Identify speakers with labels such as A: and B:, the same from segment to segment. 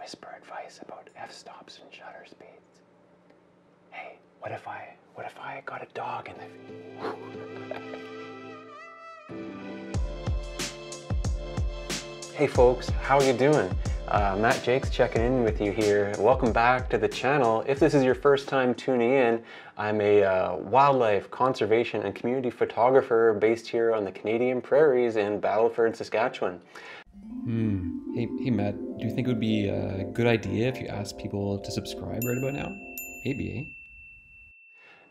A: whisper advice about f-stops and shutter speeds. Hey, what if I got a dog in the... Hey folks, how are you doing? Matt Jakes checking in with you here. Welcome back to the channel. If this is your first time tuning in, I'm a wildlife conservation and community photographer based here on the Canadian prairies in Battleford, Saskatchewan.
B: Hey Matt, do you think it would be a good idea if you asked people to subscribe right about now? Maybe, eh?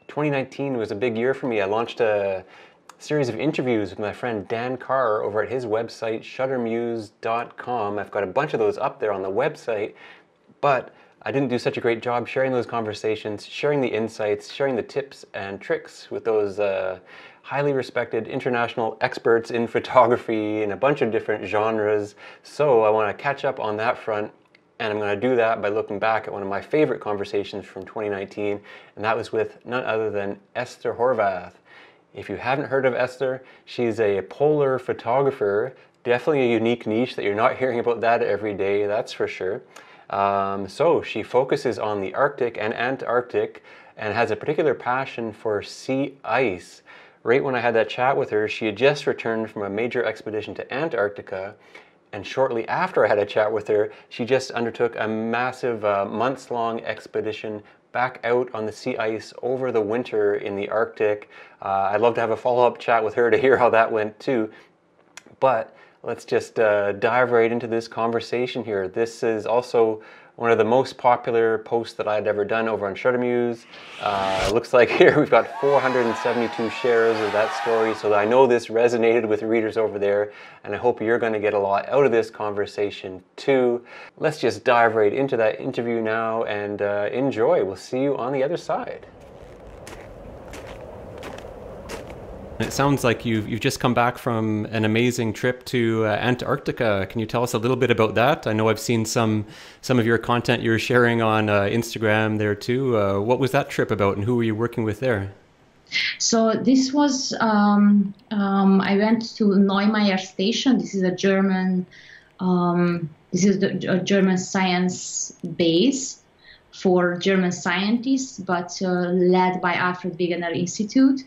A: 2019 was a big year for me. I launched a series of interviews with my friend Dan Carr over at his website, shuttermuse.com. I've got a bunch of those up there on the website, but I didn't do such a great job sharing those conversations, sharing the insights, sharing the tips and tricks with those highly respected international experts in photography in a bunch of different genres. So I want to catch up on that front, and I'm going to do that by looking back at one of my favorite conversations from 2019, and that was with none other than Esther Horvath. If you haven't heard of Esther, she's a polar photographer, definitely a unique niche that you're not hearing about that every day, that's for sure. So she focuses on the Arctic and Antarctic and has a particular passion for sea ice. Right when I had that chat with her, she had just returned from a major expedition to Antarctica, and shortly after I had a chat with her, she just undertook a massive months-long expedition back out on the sea ice over the winter in the Arctic. I'd love to have a follow-up chat with her to hear how that went too. But let's just dive right into this conversation here. This is also one of the most popular posts that I'd ever done over on Shuttermuse. Looks like here we've got 472 shares of that story, so I know this resonated with readers over there, and I hope you're going to get a lot out of this conversation too. Let's just dive right into that interview now and enjoy. We'll see you on the other side.
B: It sounds like you've just come back from an amazing trip to Antarctica. Can you tell us a little bit about that? I know I've seen some of your content you're sharing on Instagram there too. What was that trip about, and who were you working with there?
C: So this was, I went to Neumeyer station. This is a German, a German science base for German scientists, but led by Alfred Wegener Institute.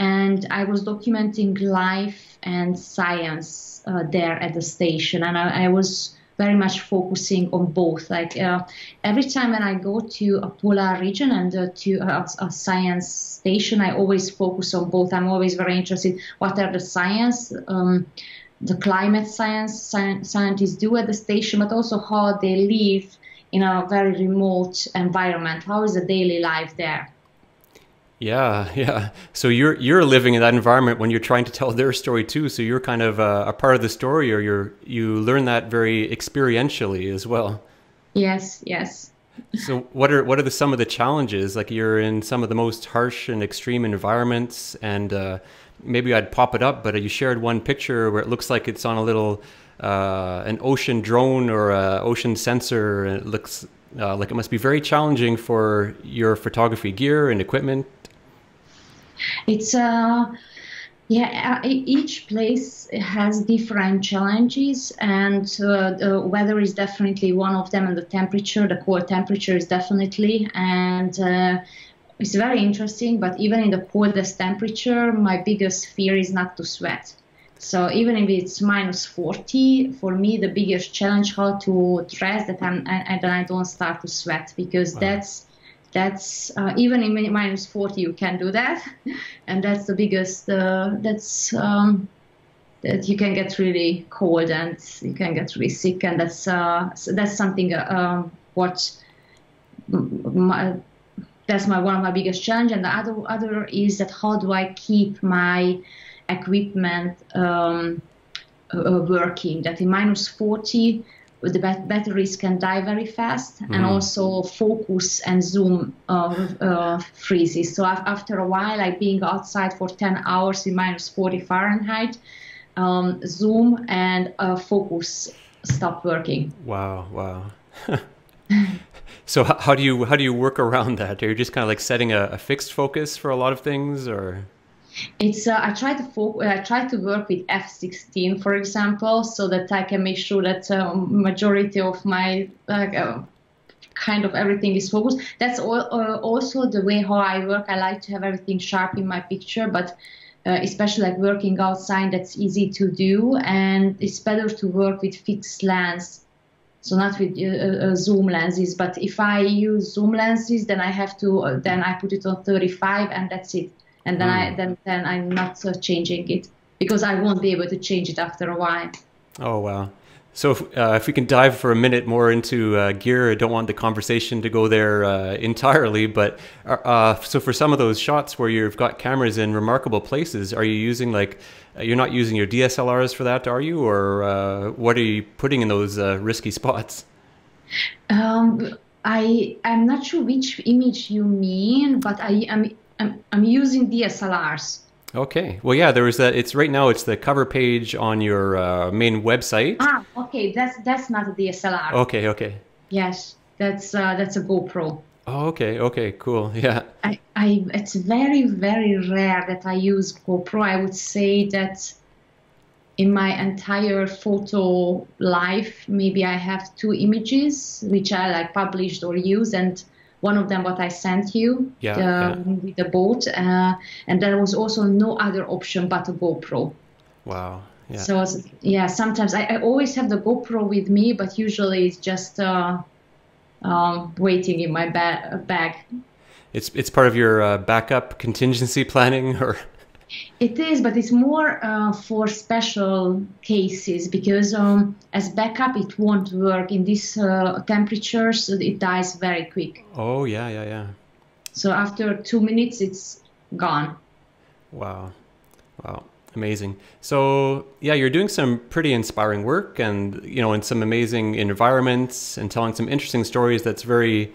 C: And I was documenting life and science there at the station, and I was very much focusing on both. Like every time when I go to a polar region and to a science station, I always focus on both. I'm always very interested what are the science, the climate scientists do at the station, but also how they live in a very remote environment. How is the daily life there?
B: Yeah. So you're living in that environment when you're trying to tell their story too. So you're kind of a part of the story, or you learn that very experientially as well.
C: Yes.
B: So what are some of the challenges? Like, you're in some of the most harsh and extreme environments, and maybe I'd pop it up, but you shared one picture where it looks like it's on a little an ocean drone or a ocean sensor, and it looks like it must be very challenging for your photography gear and equipment.
C: It's each place has different challenges, and the weather is definitely one of them, and the cold temperature is definitely, and it's very interesting. But even in the coldest temperature, my biggest fear is not to sweat. So even if it's minus 40, for me the biggest challenge how to dress that I don't start to sweat, because that's even in minus 40 you can do that, and that's the biggest. That you can get really cold and you can get really sick, and that's something that's one of my biggest challenge. And the other is that how do I keep my equipment working, that in minus 40 the batteries can die very fast, and also focus and zoom freezes. So after a while, like being outside for 10 hours in minus 40 Fahrenheit, zoom and focus stop working.
B: Wow. So how do you work around that? Are you just kind of like setting a fixed focus for a lot of things, or?
C: It's I try to work with F16, for example, so that I can make sure that majority of my kind of everything is focused. That's also the way how I work. I like to have everything sharp in my picture, but especially like working outside, that's easy to do, and it's better to work with fixed lens. So not with zoom lenses, but if I use zoom lenses, then I have to then I put it on 35 and that's it. And then I'm not changing it because I won't be able to change it after a while.
B: Oh wow! So if we can dive for a minute more into gear, I don't want the conversation to go there entirely, but so for some of those shots where you've got cameras in remarkable places, are you using you're not using your DSLRs for that, are you, or what are you putting in those risky spots?
C: I'm not sure which image you mean, but I'm using DSLRs.
B: Okay. Well, yeah, there was that. It's right now. It's the cover page on your main website.
C: Ah, okay. That's not a DSLR.
B: Okay. Okay.
C: Yes, that's a GoPro.
B: Oh, okay. Okay. Cool. Yeah.
C: It's very, very rare that I use GoPro. I would say that in my entire photo life, maybe I have 2 images which I like published or used, and one of them what I sent you, with the boat, and there was also no other option but a GoPro.
B: Wow. Yeah.
C: So yeah, sometimes I always have the GoPro with me, but usually it's just waiting in my bag.
B: It's part of your backup contingency planning, or?
C: It is, but it's more for special cases because as backup it won't work in these temperatures. It dies very quick.
B: Oh yeah.
C: So after 2 minutes, it's gone.
B: Wow, amazing. So yeah, you're doing some pretty inspiring work, and in some amazing environments, and telling some interesting stories. That's very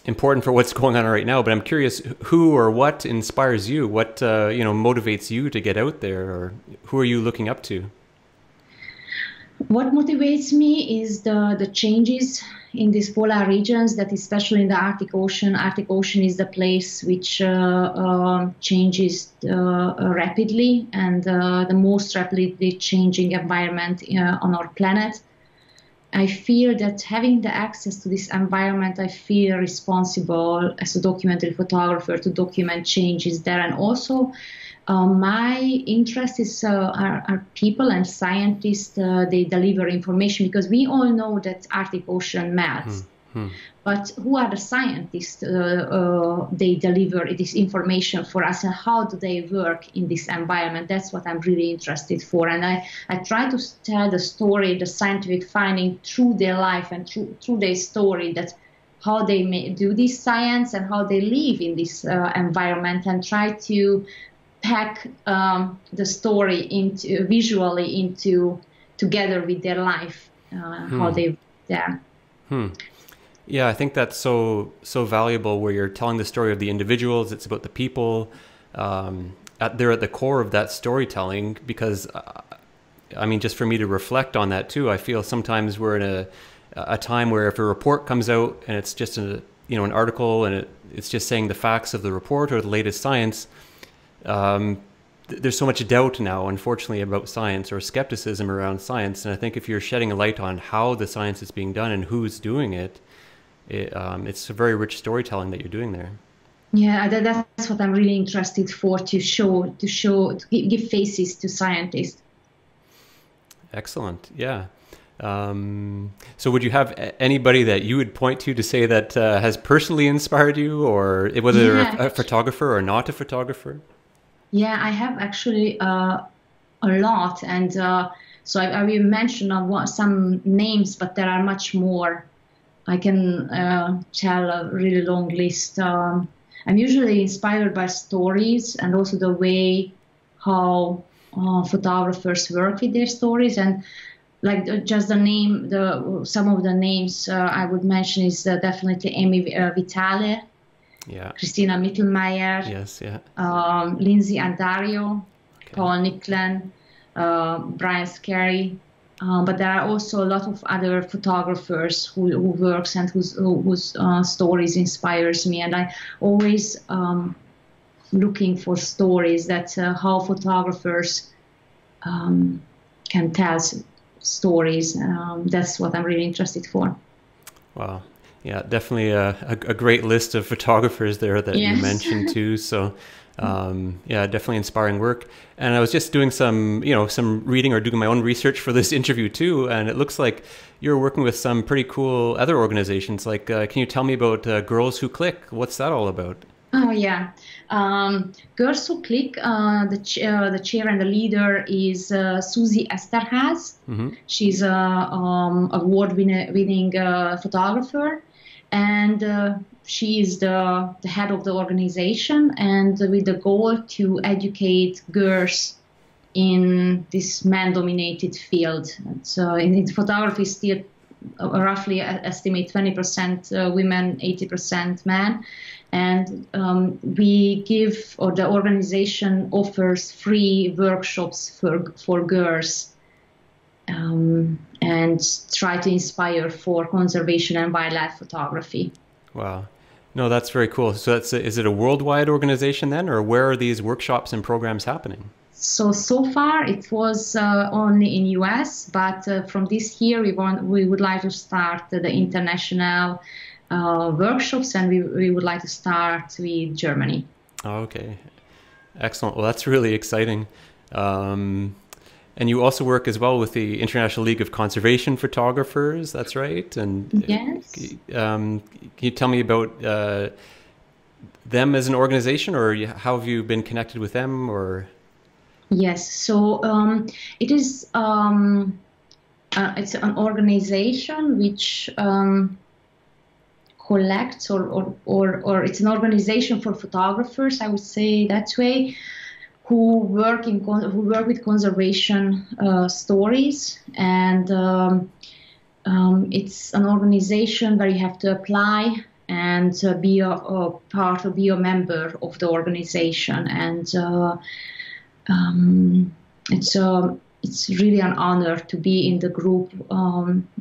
B: important for what's going on right now. But I'm curious, who or what inspires you? What motivates you to get out there, or who are you looking up to?
C: What motivates me is the changes in these polar regions, that especially in the Arctic Ocean. Arctic Ocean is the place which changes rapidly, and the most rapidly changing environment on our planet. I feel that having the access to this environment, I feel responsible as a documentary photographer to document changes there. And also my interest is are people and scientists. They deliver information, because we all know that Arctic Ocean melts. But who are the scientists? They deliver this information for us, and how do they work in this environment? That's what I'm really interested for. And I try to tell the story, the scientific finding, through their life and through their story, that how they do this science and how they live in this environment, and try to pack the story visually together with their life, how they there.
B: Yeah, I think that's so valuable, where you're telling the story of the individuals. It's about the people. They're at the core of that storytelling, because, just for me to reflect on that too, I feel sometimes we're in a time where if a report comes out and it's just an article, and it's just saying the facts of the report or the latest science, there's so much doubt now, unfortunately, about science, or skepticism around science. And I think if you're shedding a light on how the science is being done and who's doing it, it's a very rich storytelling that you're doing there.
C: Yeah, that's what I'm really interested for, to give faces to scientists.
B: Excellent. Yeah. So would you have anybody that you would point to say that has personally inspired you, or whether they're a photographer or not a photographer?
C: Yeah, I have actually a lot. And so I will mention some names, but there are much more. I can tell a really long list. I'm usually inspired by stories, and also the way how photographers work with their stories. And just some of the names I would mention is definitely Amy Vitale, Christina Mittelmeier,
B: yes, yeah,
C: Lindsay Andario, Paul Nicklin, Brian Scarry. But there are also a lot of other photographers who works and whose stories inspires me. And I always looking for stories, that how photographers can tell stories. That's what I'm really interested for.
B: Wow. Yeah, definitely a great list of photographers there that you mentioned too. So, yeah, definitely inspiring work. And I was just doing some reading or doing my own research for this interview too. And it looks like you're working with some pretty cool other organizations. Like, can you tell me about Girls Who Click? What's that all about?
C: Oh yeah, Girls Who Click. The chair and the leader is Susie Esterhaz.
B: Mm-hmm.
C: She's a award-winning photographer, and she is the head of the organization, and with the goal to educate girls in this man-dominated field. So in photography, still roughly estimate 20% women, 80% men. And we give, or the organization offers free workshops for girls, and try to inspire for conservation and wildlife photography.
B: Wow. No, that's very cool. So is it a worldwide organization then, or where are these workshops and programs happening?
C: So far it was only in US, but from this year we would like to start the international workshops, and we would like to start with Germany.
B: Okay, excellent. Well, that's really exciting. And you also work as well with the International League of Conservation Photographers, that's right? And
C: yes.
B: Can you tell me about them as an organization, or how have you been connected with them? Or
C: yes, so it is it's an organization which collects or it's an organization for photographers, I would say that way, who work with conservation stories, and it's an organization where you have to apply and be be a member of the organization, and it's really an honor to be in the group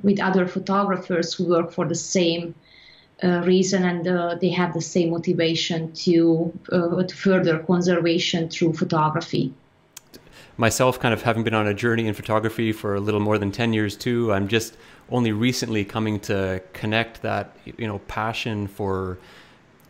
C: with other photographers who work for the same reason, and they have the same motivation to further conservation through photography.
B: Myself, kind of having been on a journey in photography for a little more than 10 years too, I'm just only recently coming to connect that passion for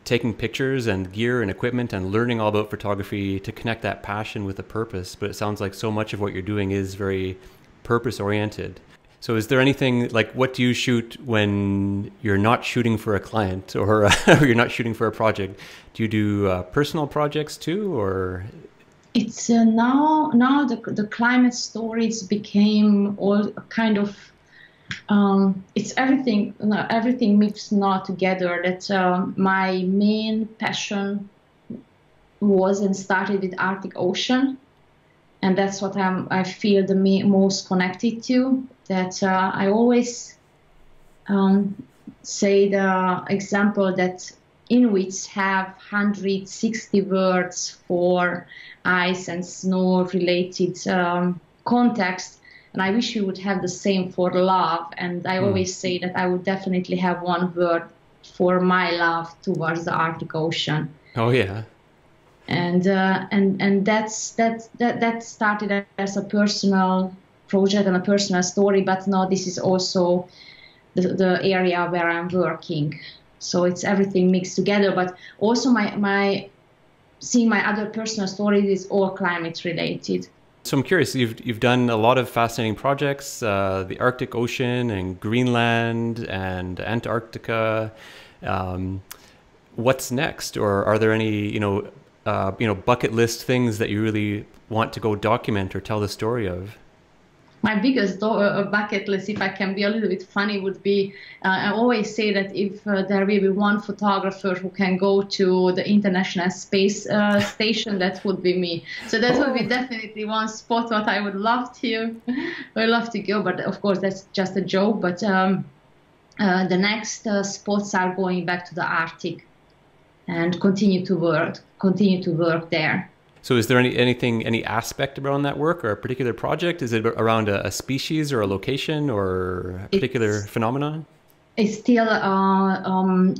B: taking pictures and gear and equipment and learning all about photography, to connect that passion with a purpose. But it sounds like so much of what you're doing is very purpose oriented. So is there anything, like, what do you shoot when you're not shooting for a client, or you're not shooting for a project? Do you do personal projects too, or?
C: It's now the climate stories became all kind of, it's everything mixed now together. That my main passion was and started with Arctic Ocean, and that's what I feel the most connected to. That I always say the example that Inuits have 160 words for ice and snow related context, and I wish we would have the same for love. And I always say that I would definitely have one word for my love towards the Arctic Ocean.
B: Oh yeah.
C: And that started as a personal project and a personal story, but now this is also the area where I'm working. So it's everything mixed together, but also my seeing my other personal stories is all climate related.
B: So I'm curious, you've done a lot of fascinating projects, the Arctic Ocean and Greenland and Antarctica. What's next? Or are there any bucket list things that you really want to go document or tell the story of?
C: My biggest bucket list, if I can be a little bit funny, would be, I always say that if there will be one photographer who can go to the International Space Station, that would be me. So that would be definitely one spot what I would love to go. But of course, that's just a joke. But the next spots are going back to the Arctic and continue to work there.
B: So is there any aspect around that work or a particular project? Is it around a species or a location or a particular phenomenon?
C: It's still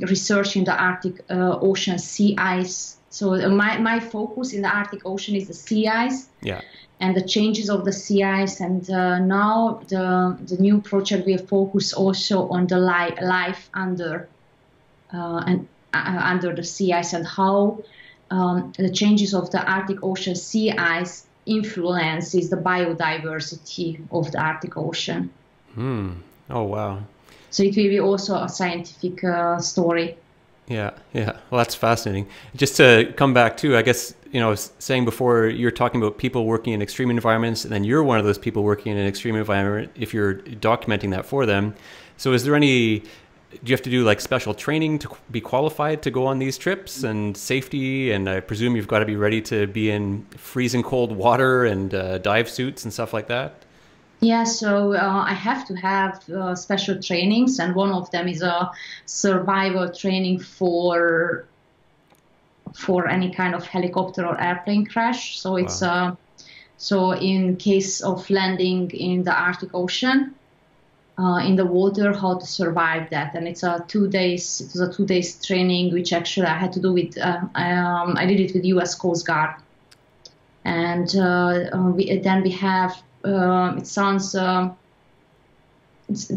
C: researching the Arctic Ocean sea ice So my focus in the Arctic Ocean is the sea ice.
B: Yeah.
C: And the changes of the sea ice, and now the new project will focus also on the life under under the sea ice, and how the changes of the Arctic Ocean sea ice influences the biodiversity of the Arctic Ocean.
B: Oh, wow.
C: So it will be also a scientific story.
B: Yeah, yeah. Well, that's fascinating. Just to come back to, I guess, you know, I was saying before, you're talking about people working in extreme environments, and then you're one of those people working in an extreme environment if you're documenting that for them. So is there any, do you have to do like special training to be qualified to go on these trips, and safety? And I presume you've got to be ready to be in freezing cold water and dive suits and stuff like that?
C: Yeah, so I have to have special trainings, and one of them is a survival training for any kind of helicopter or airplane crash. So it's so in case of landing in the Arctic Ocean, in the water, how to survive that. And it's a 2 days. It was a 2 days training, which actually I had to do with. I did it with U.S. Coast Guard, and then we have. It sounds. It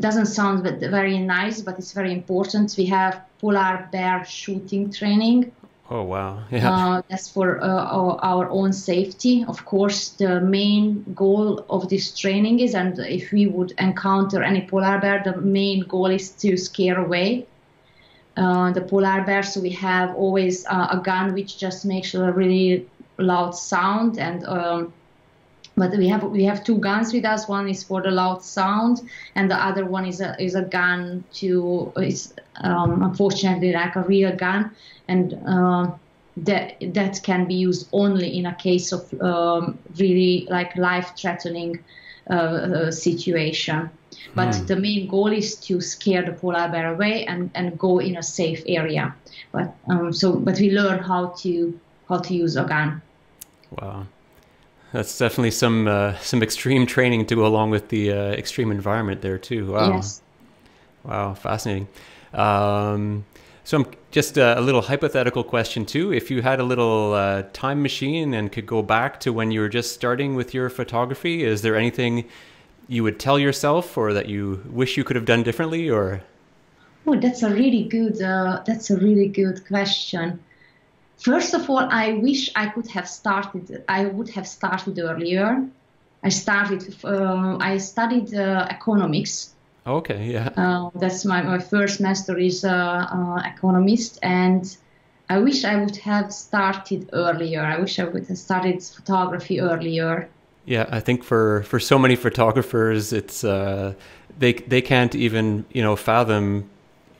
C: doesn't sound very nice, but it's very important. We have polar bear shooting training.
B: Oh, wow. Yeah.
C: That's for our own safety. Of course, the main goal of this training is, and if we would encounter any polar bear, the main goal is to scare away the polar bear. So we have always a gun which just makes a really loud sound, and but we have two guns with us. One is for the loud sound, and the other one is a gun to. It's unfortunately like a real gun, and that can be used only in a case of really like life-threatening situation. But the main goal is to scare the polar bear away and go in a safe area. But but we learn how to use a gun.
B: Wow. That's definitely some extreme training to go along with the extreme environment there too. Wow.
C: Yes.
B: Wow, fascinating. So I'm just a little hypothetical question too. If you had a little time machine and could go back to when you were just starting with your photography, is there anything you would tell yourself, or that you wish you could have done differently? Or
C: that's a really good question. First of all, I wish I could have started. I would have started earlier. I studied economics.
B: Okay, yeah.
C: That's my first master is economist, and I wish I would have started earlier. I wish I would have started photography earlier.
B: Yeah, I think for so many photographers, it's they can't even fathom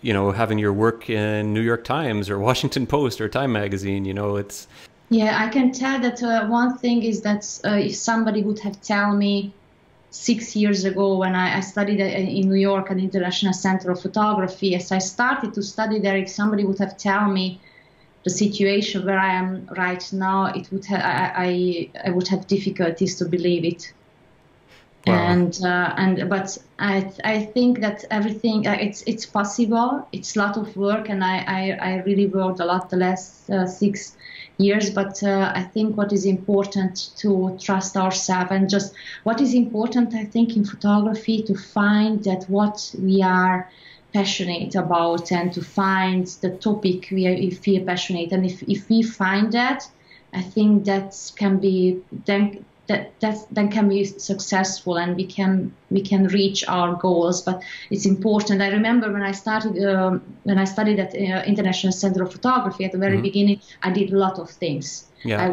B: having your work in New York Times or Washington Post or Time Magazine. It's.
C: Yeah, I can tell that one thing is that if somebody would have told me 6 years ago when I studied in New York at the International Center of Photography, as I started to study there, if somebody would have told me the situation where I am right now, it would I would have difficulties to believe it. Wow. But I think that everything it's possible. It's a lot of work, and I really worked a lot the last 6 years. But I think what is important to trust ourselves, and just what is important, I think, in photography, to find that what we are passionate about, and to find the topic we feel passionate. And if we find that, I think that can be then can be successful, and we can reach our goals. But it's important. I remember when I studied at International Center of Photography at the very beginning, I did a lot of things. Yeah,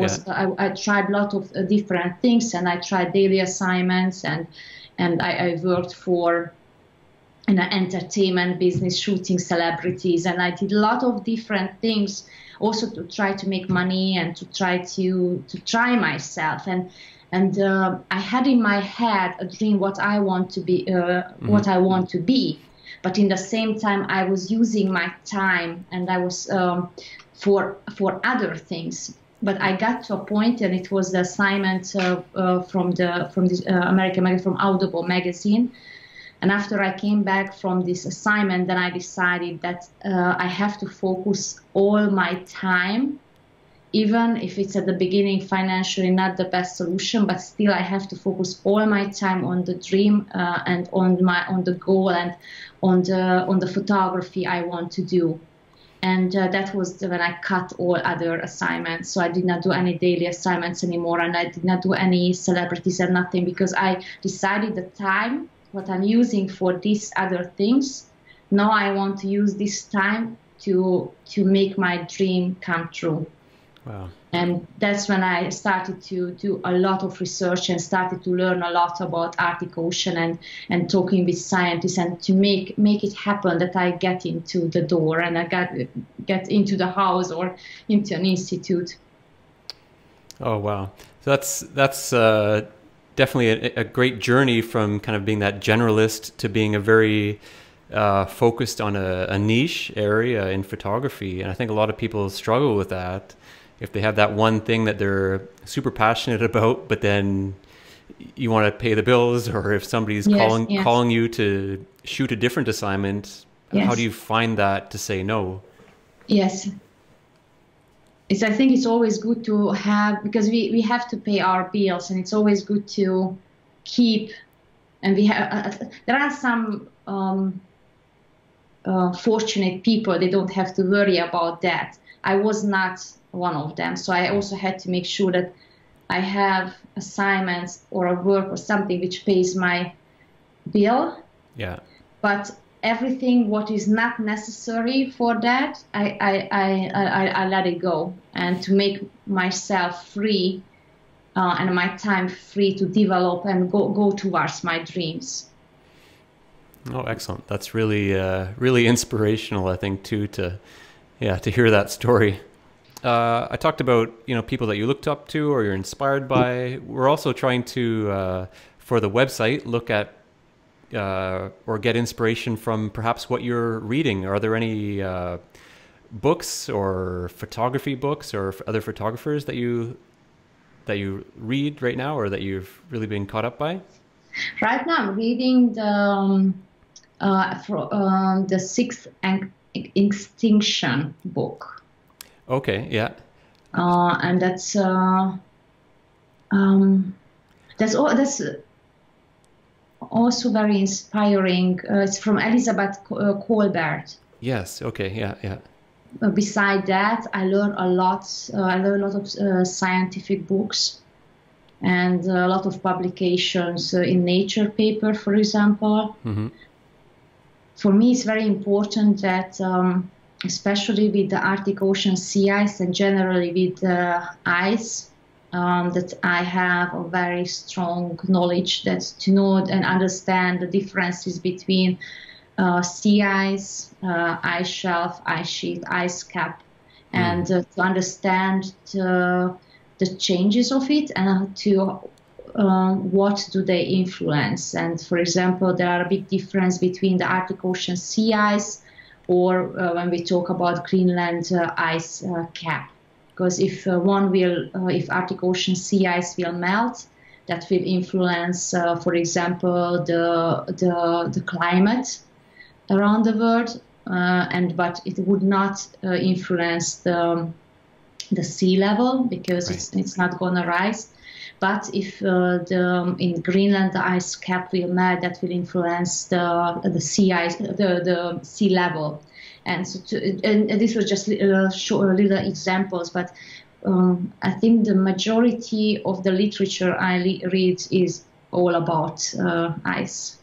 C: I tried a lot of different things, and I tried daily assignments, and I worked for an entertainment business, shooting celebrities, and I did a lot of different things also to try to make money and to try myself. And I had in my head a dream what I want to be, what I want to be. But in the same time, I was using my time, and I was for other things. But I got to a point, and it was the assignment from the American magazine, from Audible magazine. And after I came back from this assignment, then I decided that I have to focus all my time even if it's at the beginning financially not the best solution, but still I have to focus all my time on the dream and on the goal and on the photography I want to do. And that was when I cut all other assignments. So I did not do any daily assignments anymore, and I did not do any celebrities and nothing, because I decided the time what I'm using for these other things. Now I want to use this time to make my dream come true.
B: Wow.
C: And that's when I started to do a lot of research and started to learn a lot about Arctic Ocean and talking with scientists, and to make it happen that I get into the door and I get into the house or into an institute.
B: Oh, wow. So that's definitely a great journey from kind of being that generalist to being a very focused on a niche area in photography. And I think a lot of people struggle with that. If they have that one thing that they're super passionate about, but then you want to pay the bills, or if somebody's calling you to shoot a different assignment, how do you find that to say no?
C: Yes. I think it's always good to have, because we have to pay our bills, and it's always good to keep, and we have, there are some fortunate people, they don't have to worry about that. I was not one of them. So I also had to make sure that I have assignments or a work or something which pays my bill.
B: Yeah.
C: But everything what is not necessary for that, I let it go, and to make myself free and my time free to develop and go towards my dreams.
B: Oh, excellent. That's really, really inspirational, I think, too, to hear that story. I talked about, people that you looked up to or you're inspired by. We're also trying to, for the website, look at or get inspiration from perhaps what you're reading. Are there any books or photography books or other photographers that you read right now, or that you've really been caught up by?
C: Right now I'm reading the Sixth Extinction book.
B: Okay, yeah.
C: And that's also very inspiring. It's from Elizabeth Kolbert.
B: Yes. Okay. Yeah.
C: Beside that, I learn a lot. I learn a lot of scientific books and a lot of publications in Nature paper, for example. Mm-hmm. For me, it's very important that, especially with the Arctic Ocean sea ice and generally with ice, that I have a very strong knowledge, that to know and understand the differences between sea ice, ice shelf, ice sheet, ice cap, and to understand the changes of it and to what do they influence. And for example, there are a big difference between the Arctic Ocean sea ice or when we talk about Greenland ice cap. Because if if Arctic Ocean sea ice will melt, that will influence, for example, the climate around the world, but it would not influence the sea level, because it's not going to rise. But if in Greenland the ice cap will melt, that will influence the sea ice, the sea level. And so and this was just little examples, but I think the majority of the literature I read is all about ice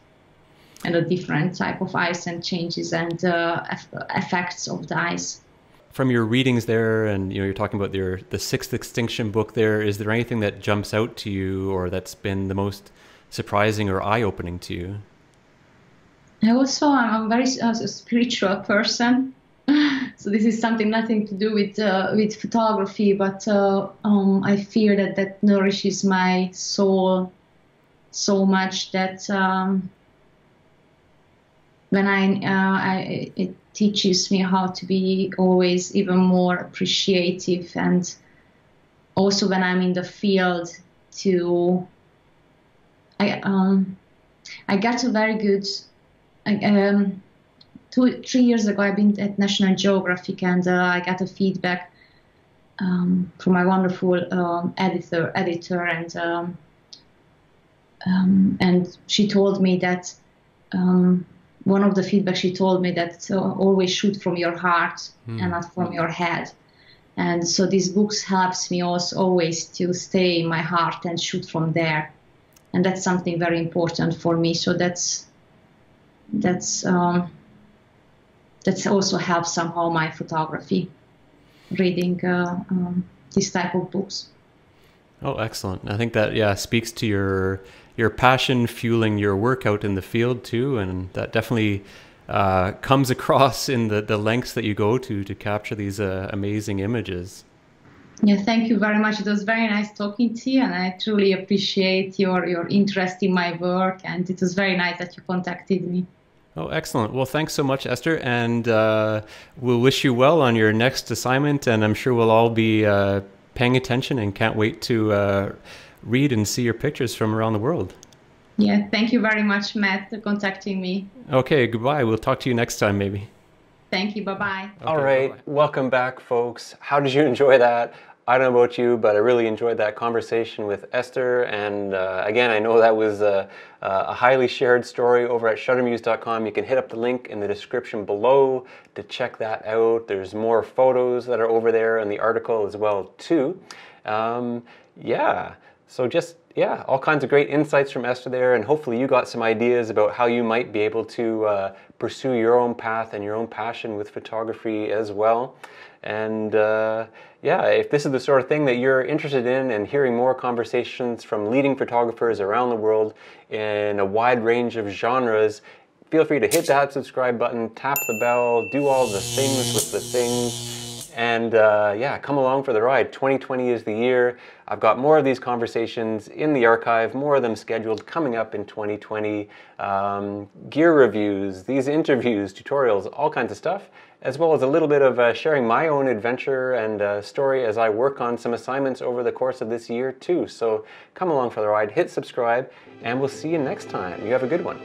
C: and a different type of ice and changes and effects of the ice.
B: From your readings there, and you're talking about the Sixth Extinction book there, is there anything that jumps out to you or that's been the most surprising or eye-opening to you?
C: I'm a very spiritual person, so this is something nothing to do with photography, but I feel that nourishes my soul so much that when it teaches me how to be always even more appreciative, and also when I'm in the field I got a very good. 2-3 years ago, I've been at National Geographic, and I got a feedback from my wonderful editor, and she told me that one of the feedback she told me that always shoot from your heart and not from your head. And so these books helps me also always to stay in my heart and shoot from there. And that's something very important for me. So that's also helps somehow my photography, reading this type of books.
B: Oh, excellent. I think that, yeah, speaks to your passion fueling your work out in the field too. And that definitely comes across in the lengths that you go to capture these amazing images.
C: Yeah, thank you very much. It was very nice talking to you, and I truly appreciate your interest in my work, and it was very nice that you contacted me.
B: Oh, excellent. Well, thanks so much, Esther, and we'll wish you well on your next assignment, and I'm sure we'll all be paying attention and can't wait to read and see your pictures from around the world.
C: Yeah, thank you very much, Matt, for contacting me.
B: Okay, goodbye. We'll talk to you next time, maybe.
C: Thank you. Bye-bye.
A: Okay, all right. Bye-bye. Welcome back, folks. How did you enjoy that? I don't know about you, but I really enjoyed that conversation with Esther. And again, I know that was a highly shared story over at shuttermuse.com. You can hit up the link in the description below to check that out. There's more photos that are over there in the article as well, too. Yeah, so just, yeah, all kinds of great insights from Esther there. And hopefully you got some ideas about how you might be able to pursue your own path and your own passion with photography as well. And yeah, if this is the sort of thing that you're interested in and hearing more conversations from leading photographers around the world in a wide range of genres, feel free to hit that subscribe button, tap the bell, do all the things with the things, and yeah, come along for the ride. 2020 is the year. I've got more of these conversations in the archive, more of them scheduled coming up in 2020. Gear reviews, these interviews, tutorials, all kinds of stuff, as well as a little bit of sharing my own adventure and story as I work on some assignments over the course of this year too. So come along for the ride, hit subscribe, and we'll see you next time. You have a good one.